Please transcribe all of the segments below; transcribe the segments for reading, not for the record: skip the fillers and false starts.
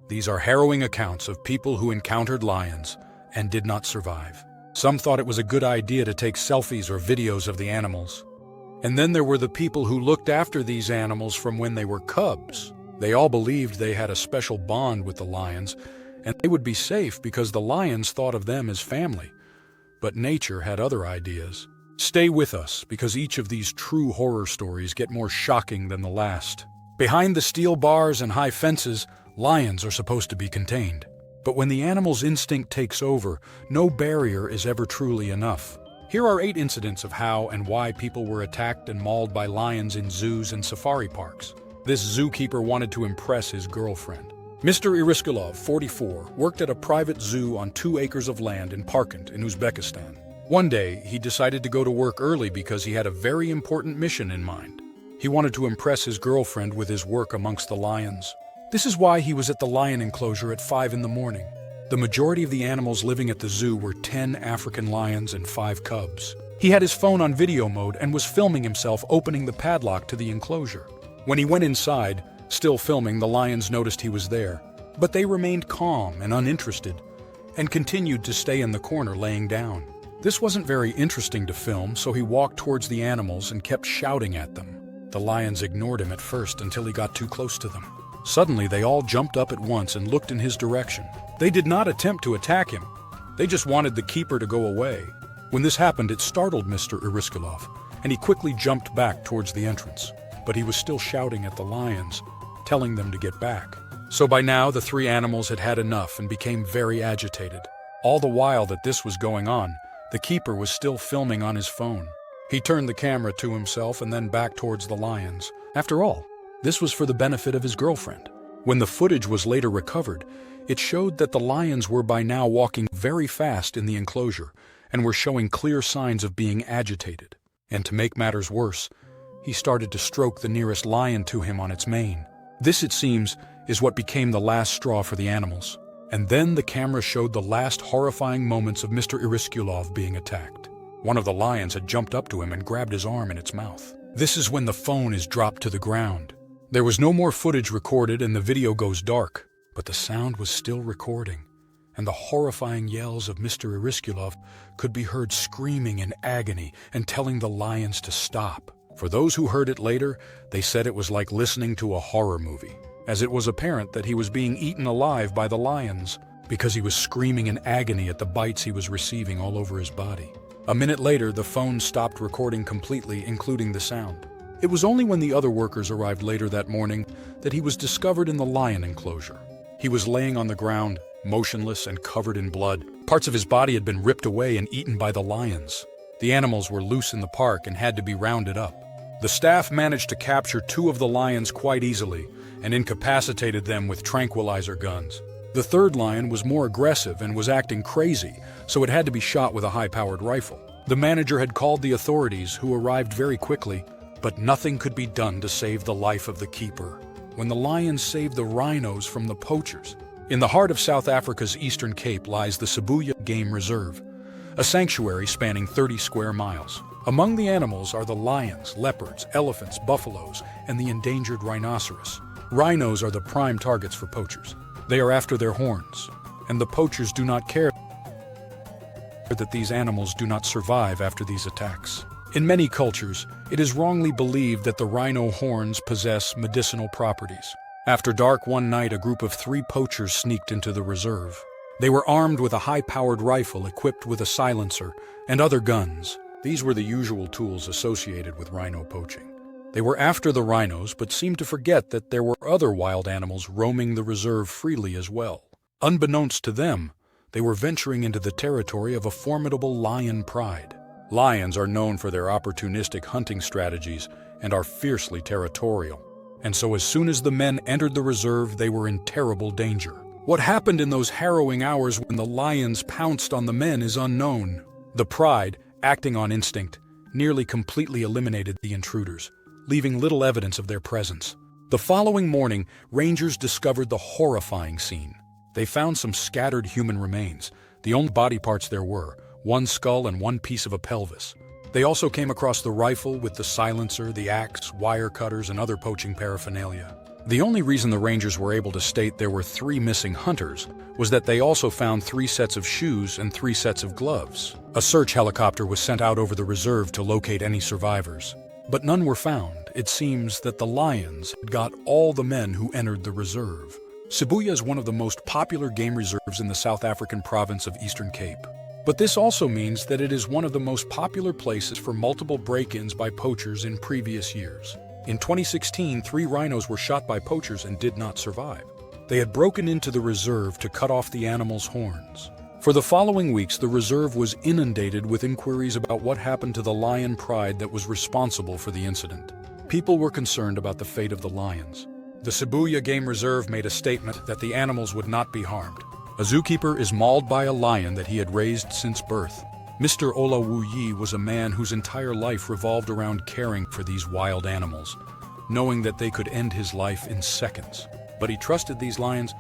These are harrowing accounts of people who encountered lions and did not survive. Some thought it was a good idea to take selfies or videos of the animals. And then there were the people who looked after these animals from when they were cubs. They all believed they had a special bond with the lions, and they would be safe because the lions thought of them as family. But nature had other ideas. Stay with us, because each of these true horror stories get more shocking than the last. Behind the steel bars and high fences, lions are supposed to be contained. But when the animal's instinct takes over, no barrier is ever truly enough. Here are 8 incidents of how and why people were attacked and mauled by lions in zoos and safari parks. This zookeeper wanted to impress his girlfriend. Mr. Iriskulov, 44, worked at a private zoo on 2 acres of land in Parkent in Uzbekistan. One day, he decided to go to work early because he had a very important mission in mind. He wanted to impress his girlfriend with his work amongst the lions. This is why he was at the lion enclosure at 5 in the morning. The majority of the animals living at the zoo were 10 African lions and 5 cubs. He had his phone on video mode and was filming himself opening the padlock to the enclosure. When he went inside, still filming, the lions noticed he was there, but they remained calm and uninterested and continued to stay in the corner laying down. This wasn't very interesting to film, so he walked towards the animals and kept shouting at them. The lions ignored him at first until he got too close to them. Suddenly, they all jumped up at once and looked in his direction. They did not attempt to attack him. They just wanted the keeper to go away. When this happened, it startled Mr. Iriskulov, and he quickly jumped back towards the entrance. But he was still shouting at the lions, telling them to get back. So by now, the 3 animals had had enough and became very agitated. All the while that this was going on, the keeper was still filming on his phone. He turned the camera to himself and then back towards the lions. After all, this was for the benefit of his girlfriend. When the footage was later recovered, it showed that the lions were by now walking very fast in the enclosure and were showing clear signs of being agitated. And to make matters worse, he started to stroke the nearest lion to him on its mane. This, it seems, is what became the last straw for the animals. And then the camera showed the last horrifying moments of Mr. Iriskulov being attacked. One of the lions had jumped up to him and grabbed his arm in its mouth. This is when the phone is dropped to the ground. There was no more footage recorded and the video goes dark, but the sound was still recording, and the horrifying yells of Mr. Iriskulov could be heard screaming in agony and telling the lions to stop. For those who heard it later, they said it was like listening to a horror movie, as it was apparent that he was being eaten alive by the lions because he was screaming in agony at the bites he was receiving all over his body. A minute later, the phone stopped recording completely, including the sound. It was only when the other workers arrived later that morning that he was discovered in the lion enclosure. He was laying on the ground, motionless and covered in blood. Parts of his body had been ripped away and eaten by the lions. The animals were loose in the park and had to be rounded up. The staff managed to capture 2 of the lions quite easily and incapacitated them with tranquilizer guns. The 3rd lion was more aggressive and was acting crazy, so it had to be shot with a high-powered rifle. The manager had called the authorities, who arrived very quickly, but nothing could be done to save the life of the keeper. When the lions saved the rhinos from the poachers. In the heart of South Africa's Eastern Cape lies the Sibuya Game Reserve, a sanctuary spanning 30 square miles. Among the animals are the lions, leopards, elephants, buffaloes, and the endangered rhinoceros. Rhinos are the prime targets for poachers. They are after their horns, and the poachers do not care that these animals do not survive after these attacks. In many cultures, it is wrongly believed that the rhino horns possess medicinal properties. After dark one night, a group of 3 poachers sneaked into the reserve. They were armed with a high-powered rifle equipped with a silencer and other guns. These were the usual tools associated with rhino poaching. They were after the rhinos, but seemed to forget that there were other wild animals roaming the reserve freely as well. Unbeknownst to them, they were venturing into the territory of a formidable lion pride. Lions are known for their opportunistic hunting strategies and are fiercely territorial. And so as soon as the men entered the reserve, they were in terrible danger. What happened in those harrowing hours when the lions pounced on the men is unknown. The pride, acting on instinct, nearly completely eliminated the intruders, leaving little evidence of their presence. The following morning, rangers discovered the horrifying scene. They found some scattered human remains, the only body parts there were, 1 skull and 1 piece of a pelvis. They also came across the rifle with the silencer, the axe, wire cutters, and other poaching paraphernalia. The only reason the rangers were able to state there were 3 missing hunters was that they also found 3 sets of shoes and 3 sets of gloves. A search helicopter was sent out over the reserve to locate any survivors, but none were found. It seems that the lions had got all the men who entered the reserve. Sibuya is one of the most popular game reserves in the South African province of Eastern Cape. But this also means that it is one of the most popular places for multiple break-ins by poachers in previous years. In 2016, 3 rhinos were shot by poachers and did not survive. They had broken into the reserve to cut off the animals' horns. For the following weeks, the reserve was inundated with inquiries about what happened to the lion pride that was responsible for the incident. People were concerned about the fate of the lions. The Sibuya Game Reserve made a statement that the animals would not be harmed. A zookeeper is mauled by a lion that he had raised since birth. Mr. Olawuyi was a man whose entire life revolved around caring for these wild animals, knowing that they could end his life in seconds. But he trusted these lions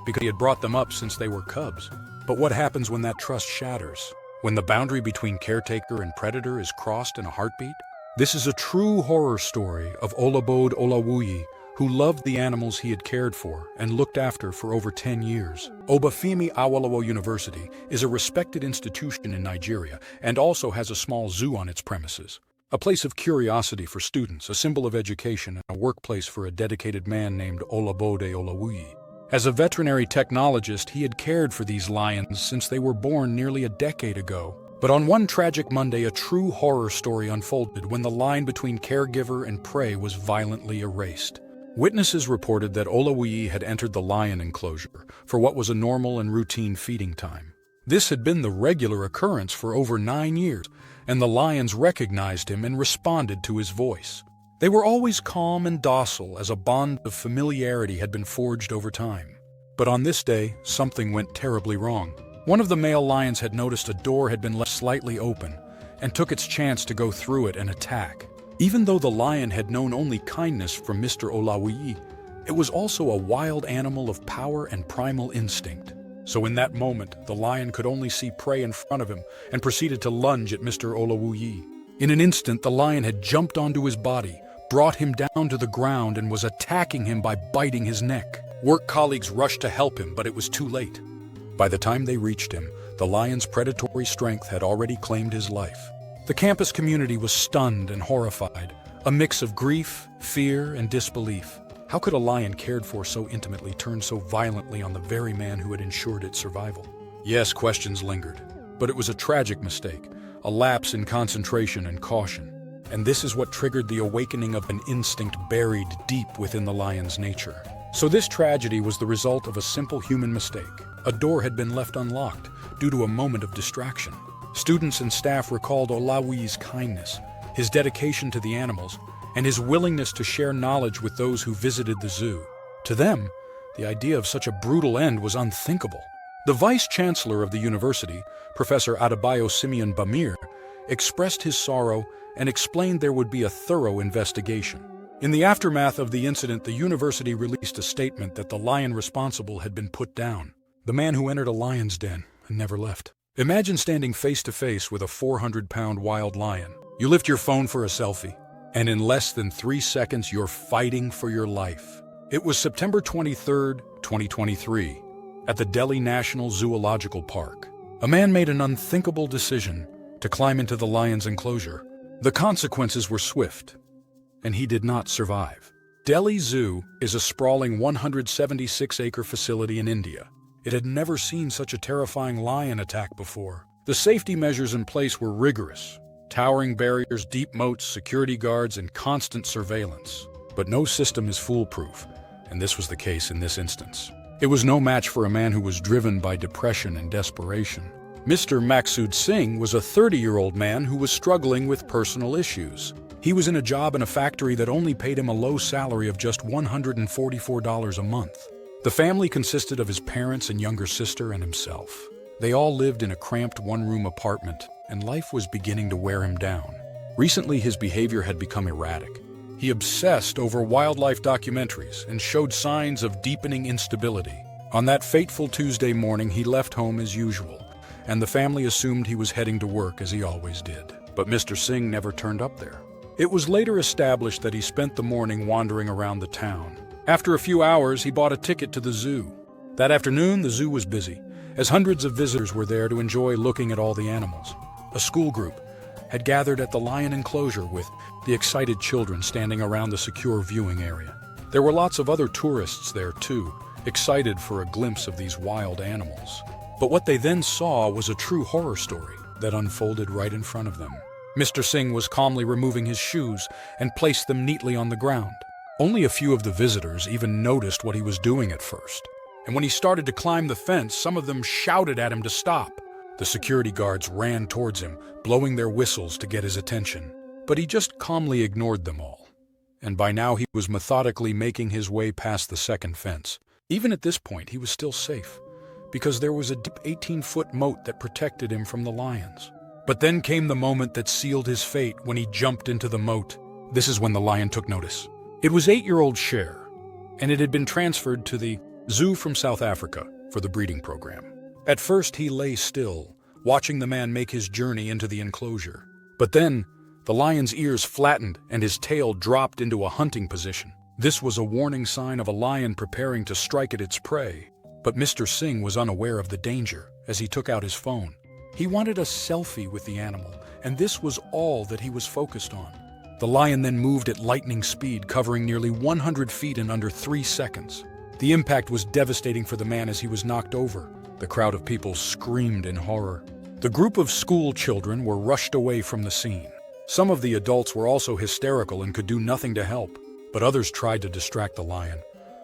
because he had brought them up since they were cubs. But what happens when that trust shatters? When the boundary between caretaker and predator is crossed in a heartbeat? This is a true horror story of Olabode Olawuyi, who loved the animals he had cared for and looked after for over 10 years. Obafemi Awolowo University is a respected institution in Nigeria and also has a small zoo on its premises. A place of curiosity for students, a symbol of education, and a workplace for a dedicated man named Olabode Olawuyi. As a veterinary technologist, he had cared for these lions since they were born nearly a decade ago. But on one tragic Monday, a true horror story unfolded when the line between caregiver and prey was violently erased. Witnesses reported that Olawuyi had entered the lion enclosure for what was a normal and routine feeding time. This had been the regular occurrence for over 9 years, and the lions recognized him and responded to his voice. They were always calm and docile as a bond of familiarity had been forged over time. But on this day, something went terribly wrong. One of the male lions had noticed a door had been left slightly open and took its chance to go through it and attack. Even though the lion had known only kindness from Mr. Olawuyi, it was also a wild animal of power and primal instinct. So in that moment, the lion could only see prey in front of him and proceeded to lunge at Mr. Olawuyi. In an instant, the lion had jumped onto his body, brought him down to the ground, and was attacking him by biting his neck. Work colleagues rushed to help him, but it was too late. By the time they reached him, the lion's predatory strength had already claimed his life. The campus community was stunned and horrified, a mix of grief, fear, and disbelief. How could a lion cared for so intimately turn so violently on the very man who had ensured its survival? Yes, questions lingered, but it was a tragic mistake, a lapse in concentration and caution. And this is what triggered the awakening of an instinct buried deep within the lion's nature. So this tragedy was the result of a simple human mistake. A door had been left unlocked due to a moment of distraction. Students and staff recalled Olawuyi's kindness, his dedication to the animals, and his willingness to share knowledge with those who visited the zoo. To them, the idea of such a brutal end was unthinkable. The vice-chancellor of the university, Professor Adebayo Simeon Bamir, expressed his sorrow and explained there would be a thorough investigation. In the aftermath of the incident, the university released a statement that the lion responsible had been put down. The man who entered a lion's den and never left. Imagine standing face to face with a 400-pound wild lion. You lift your phone for a selfie, and in less than 3 seconds, you're fighting for your life. It was September 23, 2023, at the Delhi National Zoological Park. A man made an unthinkable decision to climb into the lion's enclosure. The consequences were swift, and he did not survive. Delhi Zoo is a sprawling 176-acre facility in India. It had never seen such a terrifying lion attack before. The safety measures in place were rigorous. Towering barriers, deep moats, security guards, and constant surveillance. But no system is foolproof, and this was the case in this instance. It was no match for a man who was driven by depression and desperation. Mr. Maksud Singh was a 30-year-old man who was struggling with personal issues. He was in a job in a factory that only paid him a low salary of just $144 a month. The family consisted of his parents and younger sister and himself. They all lived in a cramped one-room apartment, and life was beginning to wear him down. Recently, his behavior had become erratic. He obsessed over wildlife documentaries and showed signs of deepening instability. On that fateful Tuesday morning, he left home as usual, and the family assumed he was heading to work as he always did. But Mr. Singh never turned up there. It was later established that he spent the morning wandering around the town, After a few hours, he bought a ticket to the zoo. That afternoon, the zoo was busy, as hundreds of visitors were there to enjoy looking at all the animals. A school group had gathered at the lion enclosure with the excited children standing around the secure viewing area. There were lots of other tourists there too, excited for a glimpse of these wild animals. But what they then saw was a true horror story that unfolded right in front of them. Mr. Singh was calmly removing his shoes and placed them neatly on the ground. Only a few of the visitors even noticed what he was doing at first. And when he started to climb the fence, some of them shouted at him to stop. The security guards ran towards him, blowing their whistles to get his attention. But he just calmly ignored them all. And by now he was methodically making his way past the second fence. Even at this point, he was still safe, because there was a deep 18-foot moat that protected him from the lions. But then came the moment that sealed his fate when he jumped into the moat. This is when the lion took notice. It was 8-year-old Cher, and it had been transferred to the zoo from South Africa for the breeding program. At first, he lay still, watching the man make his journey into the enclosure. But then, the lion's ears flattened and his tail dropped into a hunting position. This was a warning sign of a lion preparing to strike at its prey. But Mr. Singh was unaware of the danger as he took out his phone. He wanted a selfie with the animal, and this was all that he was focused on. The lion then moved at lightning speed, covering nearly 100 feet in under 3 seconds. The impact was devastating for the man as he was knocked over. The crowd of people screamed in horror. The group of school children were rushed away from the scene. Some of the adults were also hysterical and could do nothing to help, but others tried to distract the lion.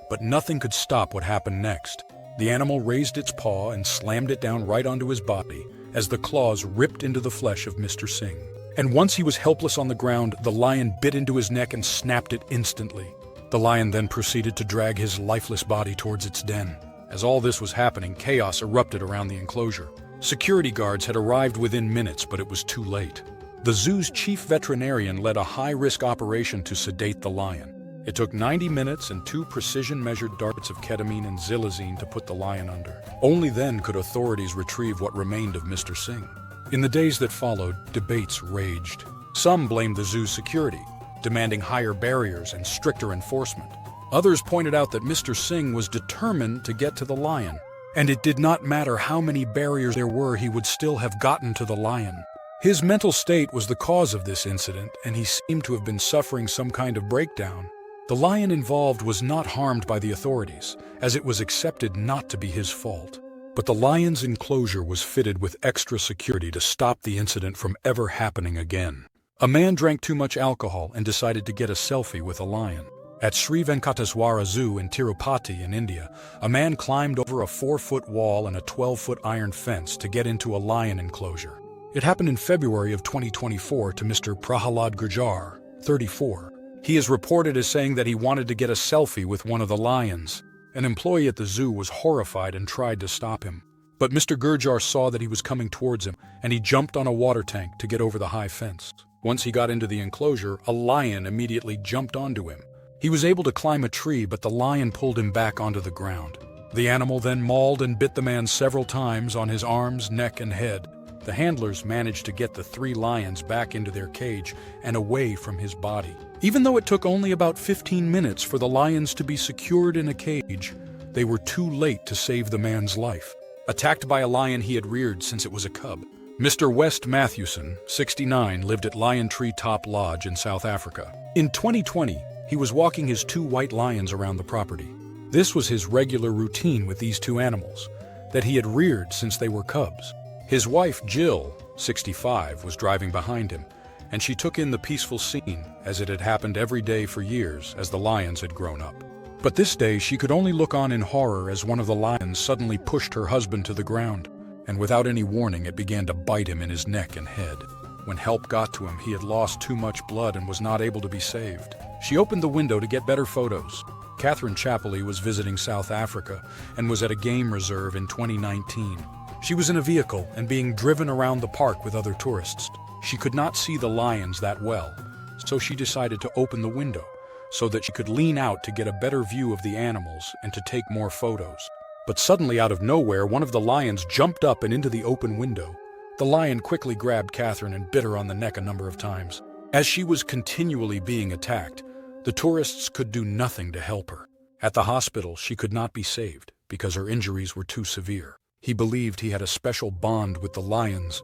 But nothing could stop what happened next. The animal raised its paw and slammed it down right onto his body as the claws ripped into the flesh of Mr. Singh. And once he was helpless on the ground, the lion bit into his neck and snapped it instantly. The lion then proceeded to drag his lifeless body towards its den. As all this was happening, chaos erupted around the enclosure. Security guards had arrived within minutes, but it was too late. The zoo's chief veterinarian led a high-risk operation to sedate the lion. It took 90 minutes and 2 precision-measured darts of ketamine and xylazine to put the lion under. Only then could authorities retrieve what remained of Mr. Singh. In the days that followed, debates raged. Some blamed the zoo's security, demanding higher barriers and stricter enforcement. Others pointed out that Mr. Singh was determined to get to the lion, and it did not matter how many barriers there were, he would still have gotten to the lion. His mental state was the cause of this incident, and he seemed to have been suffering some kind of breakdown. The lion involved was not harmed by the authorities, as it was accepted not to be his fault. But the lion's enclosure was fitted with extra security to stop the incident from ever happening again. A man drank too much alcohol and decided to get a selfie with a lion. At Sri Venkateswara Zoo in Tirupati in India, a man climbed over a 4-foot wall and a 12-foot iron fence to get into a lion enclosure. It happened in February of 2024 to Mr. Prahalad Gurjar, 34. He is reported as saying that he wanted to get a selfie with one of the lions. An employee at the zoo was horrified and tried to stop him. But Mr. Gurjar saw that he was coming towards him, and he jumped on a water tank to get over the high fence. Once he got into the enclosure, a lion immediately jumped onto him. He was able to climb a tree, but the lion pulled him back onto the ground. The animal then mauled and bit the man several times on his arms, neck, and head. The handlers managed to get the 3 lions back into their cage and away from his body. Even though it took only about 15 minutes for the lions to be secured in a cage, they were too late to save the man's life. Attacked by a lion he had reared since it was a cub. Mr. West Matthewson, 69, lived at Lion Tree Top Lodge in South Africa. In 2020, he was walking his 2 white lions around the property. This was his regular routine with these 2 animals that he had reared since they were cubs. His wife, Jill, 65, was driving behind him, and she took in the peaceful scene as it had happened every day for years as the lions had grown up. But this day she could only look on in horror as one of the lions suddenly pushed her husband to the ground, and without any warning it began to bite him in his neck and head. When help got to him, he had lost too much blood and was not able to be saved. She opened the window to get better photos. Catherine Chapley was visiting South Africa and was at a game reserve in 2019. She was in a vehicle and being driven around the park with other tourists. She could not see the lions that well, so she decided to open the window so that she could lean out to get a better view of the animals and to take more photos. But suddenly, out of nowhere, one of the lions jumped up and into the open window. The lion quickly grabbed Catherine and bit her on the neck a number of times. As she was continually being attacked, the tourists could do nothing to help her. At the hospital, she could not be saved because her injuries were too severe. He believed he had a special bond with the lions,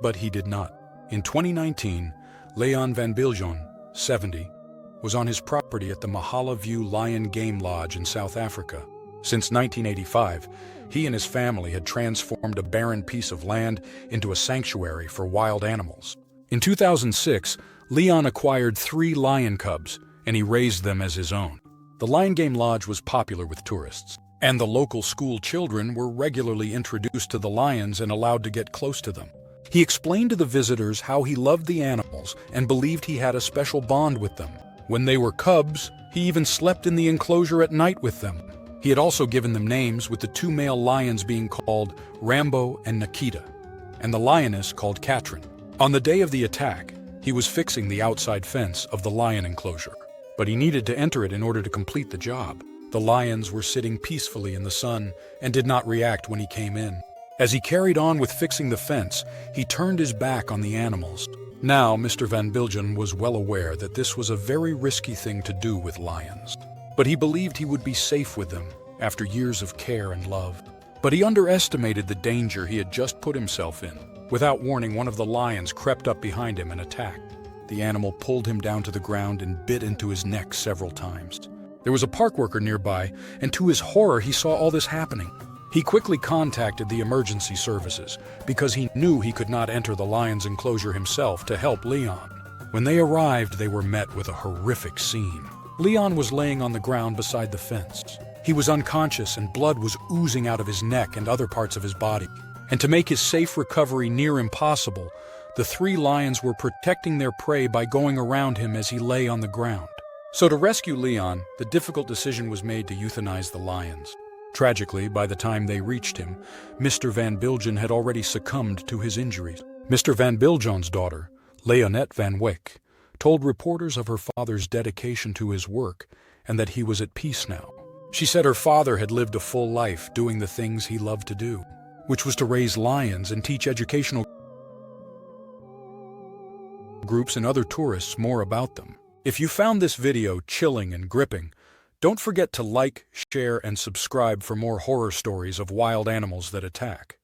but he did not. In 2019, Leon van Biljon, 70, was on his property at the Mahala View Lion Game Lodge in South Africa. Since 1985, he and his family had transformed a barren piece of land into a sanctuary for wild animals. In 2006, Leon acquired 3 lion cubs, and he raised them as his own. The Lion Game Lodge was popular with tourists, and the local school children were regularly introduced to the lions and allowed to get close to them. He explained to the visitors how he loved the animals and believed he had a special bond with them. When they were cubs, he even slept in the enclosure at night with them. He had also given them names, with the 2 male lions being called Rambo and Nikita, and the lioness called Katrin. On the day of the attack, he was fixing the outside fence of the lion enclosure, but he needed to enter it in order to complete the job. The lions were sitting peacefully in the sun and did not react when he came in. As he carried on with fixing the fence, he turned his back on the animals. Now, Mr. Van Biljon was well aware that this was a very risky thing to do with lions, but he believed he would be safe with them after years of care and love. But he underestimated the danger he had just put himself in. Without warning, one of the lions crept up behind him and attacked. The animal pulled him down to the ground and bit into his neck several times. There was a park worker nearby, and to his horror, he saw all this happening. He quickly contacted the emergency services because he knew he could not enter the lion's enclosure himself to help Leon. When they arrived, they were met with a horrific scene. Leon was laying on the ground beside the fence. He was unconscious and blood was oozing out of his neck and other parts of his body. And to make his safe recovery near impossible, the 3 lions were protecting their prey by going around him as he lay on the ground. So to rescue Leon, the difficult decision was made to euthanize the lions. Tragically, by the time they reached him, Mr. Van Biljon had already succumbed to his injuries. Mr. Van Biljon's daughter, Leonette van Wyk, told reporters of her father's dedication to his work and that he was at peace now. She said her father had lived a full life doing the things he loved to do, which was to raise lions and teach educational groups and other tourists more about them. If you found this video chilling and gripping, don't forget to like, share, and subscribe for more horror stories of wild animals that attack.